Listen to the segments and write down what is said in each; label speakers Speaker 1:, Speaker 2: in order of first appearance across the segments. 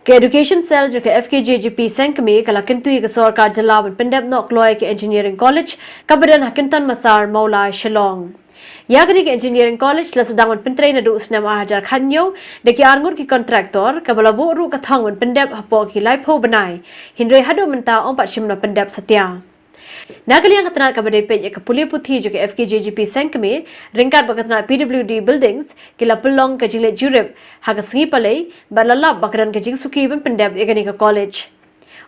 Speaker 1: के education cell जो के Fkjp seng Kmie kala Kyntu ke Sorkar Jylla Pyndep Noh kloi ke engineering college kabadan Kynton Massar Mawlai Shillong. Yakni ke engineering college la sedang pentrei na du usnam ajar khanyo de ki arngur ki kontraktor kabala bo ru ka thang Pyndep hapo ki laipo banai hindre hadu menta om pat shimna Pyndep satya. Nakaliang katanat kabadai pej ke puli puthi jo ke Fkjp seng Kmie ringkat bakatanat PWD buildings kila pelong ke jilid jurib haga sengi palai balalap bakaran ke jing suki ban Pyndep ekani ke college.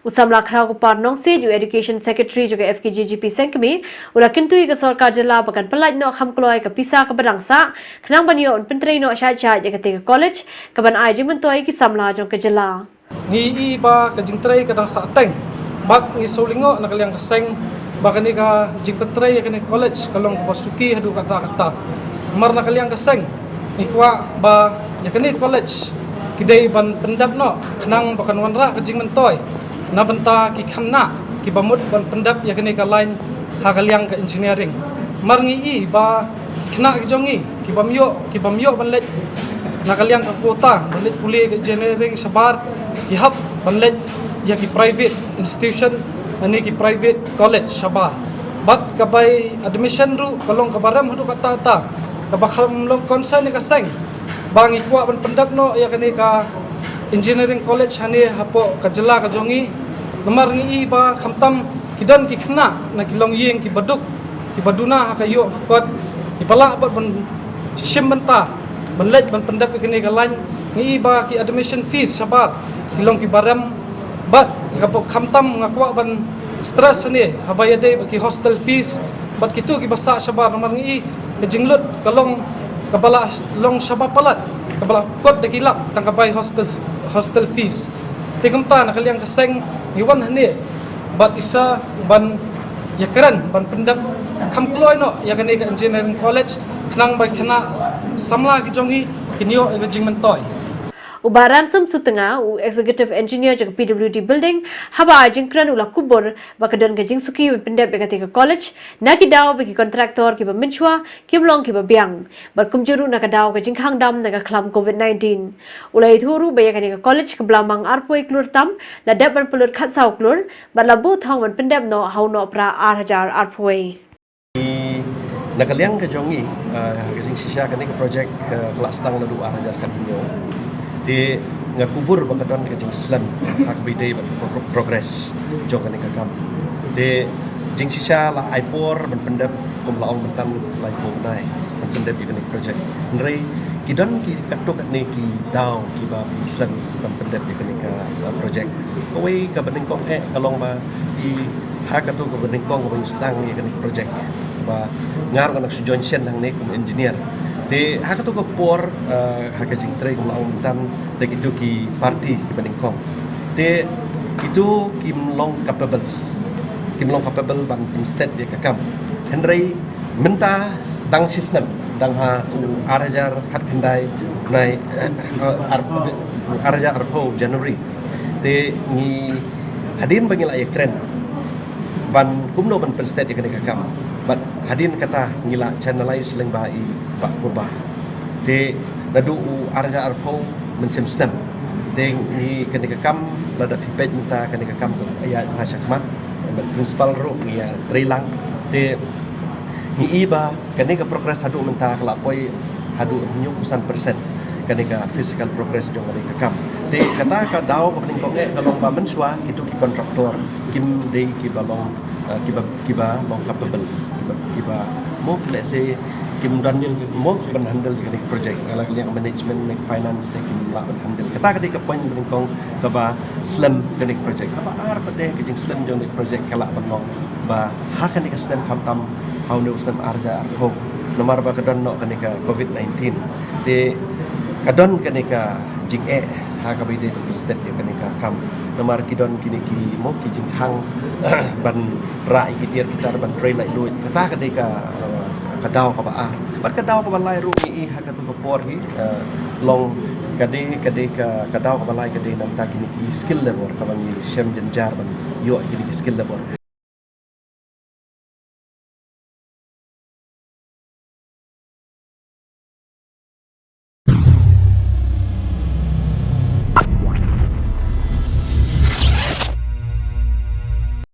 Speaker 1: Usam lakrau ko parnong se ju education secretary jo ke Fkjp seng Kmie ula Kyntu ke Sorkar Jylla bakan pelaj no kham kloi ke pisa ke badangsa khnang banyo on pentrei no sha cha ke te college ke ban ai jing mentoi ki samla jong ke Jylla.
Speaker 2: Ngi ba ke jing trei ke dang sa teng bak ngi solingo nakaliang ke seng bakani ka jing pentrei ke college kalong ko basuki hadu kata mar nakaliang ke seng ni kwa ba yakani college kidai ban Pyndep no khnang bakan wanra ke jing mentoi na benta ki khanna ki bamut ban Pyndep yakani ka line hakaliang ke engineering mar ngi ba khna ki jongi ki bamyo ban lej nakaliang ka kota ban lej puli ke engineering sabar ki hab ban lej ya ki private institution ani ki private college sabar bat kabai admission ru kalong kabaram hadu kata kabakham long concern ka seng bang ikwa ban Pyndep no yakani ka engineering college hani hapo ka Jylla ka jongi nomor ngi ba khamtam kidan ki khna na kilong yeng ki baduk ki baduna hakayo kot ki bala ban shim banta ban lej ban Pyndep kini ka lain ngi ba ki admission fees sabar kilong ki baram bat kapok khamtam ngakwa ban stress ni habaya day ki hostel fees bat kitu ki basa sabar nomor ngi ke jinglut kalong kabala long sabab palat kabala kot de kilap tangkabai hostel fees tikamta nakaliang kaseng iwan hani bat isa ban yakaran ban Pyndep kham kloi no yakani ka engineering college khnang bai khana samla ki jongi kinyo e jing mentoi
Speaker 1: Ubaran sam sutanga u executive engineer jo PWD building haba ajing kran ula kubur bakadan ke jing suki Pyndep ekati ke college naki daw be ki contractor ki ba minchwa kimlong ki ba biang bar kumjuru na ka daw ke jing khang dam na ka khlam covid-19 ulai thuru be ekani ke college ke blamang arpoi klur tam la deb ban pulur khat saw klur bar la bu thong ban Pyndep no hau no pra 8000 arpoi
Speaker 3: nakaliang ke jongi ke jing sisa kani ke project kelas tang la 2000 kan yo di ngakubur bakadon ke jing slam hak bidai progress jong kani kakam di jing sisa la aipor ban Pyndep kum laong mentan lai po nai ban Pyndep kani project nrei kidon ki katok ni ki daw ki ba slam ban Pyndep kani ka project koi ka beningkong kalong ba i hakatu ko beningkong ban stang ni kani project ba ngar kan sujon sen hang ni kum engineer te hakatu ko por hakajing trei kum laong mentan de kitu ki party ki beningkong te itu kim long capable ban instead dia kakam henry menta dang system dang ha arajar hat kendai nai arajar arpo January te ni hadin bangila ya keren ban kumno ban instead dia kakam bat hadin kata ngila channelize leng bai pak kurba te nadu arajar arpo mencem snam te ni kenika kam lada pipet minta kenika kam ya bahasa kemat principal ro ni ya trilang te ni iba kenika progress hadu minta kala poi hadu nyukusan persen kenika physical progress jong kenika kam te kata ka daw ka bening kong kalong ba menswa kitu ki kontraktor kim dei ki balong kiba long capable kiba mo let's say kim Daniel mo ban handle kini project ala yang management nek finance nek kim la ban handle kata kadi ka point bening kong kaba slam kini project kaba ar pade kijing slam jong nek project kala ban long ba ha kani ka slam kam how no slam arja arho nomor ba kadon no kani ka covid-19 te kadon kani ka jing ha ka bide state dia kani ka kam nomor kidon kini ki mo ki jing hang ban rai kitir kita ban trail like luit kata kadi ka kadaw ka ba bat kadaw ka balai ru i hakatu ko por hi long kadi ka kadaw ka balai kadi nam ta kini ki skill level ka bangi shem jenjar ban yo kini ki skill level